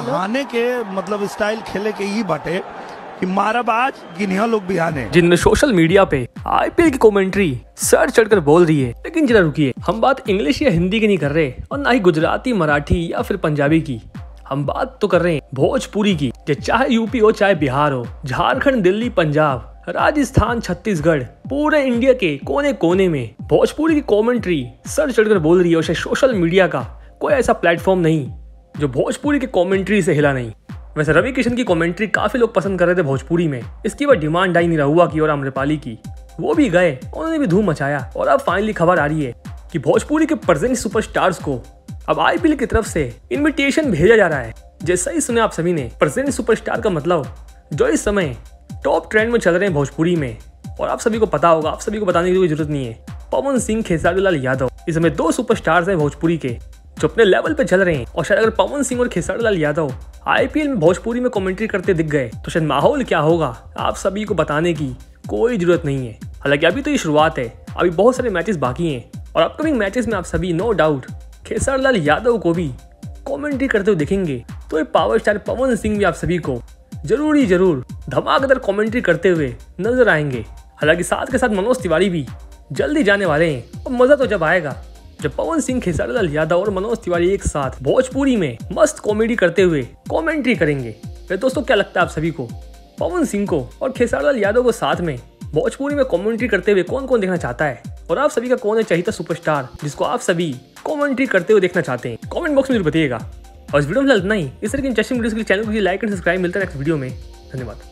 बहाने के मतलब स्टाइल खेले के ही बाटे कि माराबाज गिनिया लोग बिहाने, जिनमें सोशल मीडिया पे आईपीएल की कमेंट्री सर चढ़कर बोल रही है। लेकिन जरा रुकिए, हम बात इंग्लिश या हिंदी की नहीं कर रहे और ना ही गुजराती, मराठी या फिर पंजाबी की। हम बात तो कर रहे हैं भोजपुरी की। चाहे यूपी हो, चाहे बिहार हो, झारखंड, दिल्ली, पंजाब, राजस्थान, छत्तीसगढ़, पूरे इंडिया के कोने कोने में भोजपुरी की कमेंट्री सर चढ़कर बोल रही है। और सोशल मीडिया का कोई ऐसा प्लेटफॉर्म नहीं जो भोजपुरी की कमेंट्री से हिला नहीं। वैसे रवि किशन की कमेंट्री काफी लोग पसंद कर रहे थे भोजपुरी में। इसकी वह डिमांड आई निरहुआ की और आम्रपाली की, वो भी गए, उन्होंने भी धूम मचाया। और अब फाइनली खबर आ रही है कि भोजपुरी के प्रेजेंट सुपरस्टार्स को अब आईपीएल की तरफ से इनविटेशन भेजा जा रहा है। जैसा ही सुने आप सभी ने, प्रेजेंट सुपरस्टार का मतलब जो इस समय टॉप ट्रेंड में चल रहे हैं भोजपुरी में। और आप सभी को पता होगा, आप सभी को बताने की कोई जरूरत नहीं है, पवन सिंह, खेसारी लाल यादव, इस समय दो सुपरस्टार्स हैं भोजपुरी के जो अपने लेवल पे चल रहे हैं। और शायद अगर पवन सिंह और खेसारी लाल यादव आईपीएल में भोजपुरी में कमेंट्री करते दिख गए तो शायद माहौल क्या होगा आप सभी को बताने की कोई जरूरत नहीं है। हालांकि अभी तो ये शुरुआत है, अभी बहुत सारे मैचेस बाकी हैं और अपकमिंग मैचेस में आप सभी नो डाउट खेसारी लाल यादव को भी कमेंट्री करते हुए दिखेंगे। तो ये पावर स्टार पवन सिंह भी आप सभी को जरूर धमाकेदार कमेंट्री करते हुए नजर आएंगे। हालांकि साथ के साथ मनोज तिवारी भी जल्दी जाने वाले हैं और मजा तो जब आएगा जब पवन सिंह, खेसारी लाल यादव और मनोज तिवारी एक साथ भोजपुरी में मस्त कॉमेडी करते हुए कमेंट्री करेंगे। तो दोस्तों, क्या लगता है आप सभी को, पवन सिंह को और खेसारी लाल यादव को साथ में भोजपुरी में कमेंट्री करते हुए कौन कौन देखना चाहता है? और आप सभी का कौन है चाहिए सुपरस्टार जिसको आप सभी कमेंट्री करते हुए देखना चाहते हैं? कमेंट बॉक्स में जरूर बताइएगा। और इस वीडियो में इतना ही। इस तरह की इंटरेस्टिंग वीडियोस के लिए चैनल को लाइक एंड सब्सक्राइब। मिलता है नेक्स्ट वीडियो में। धन्यवाद।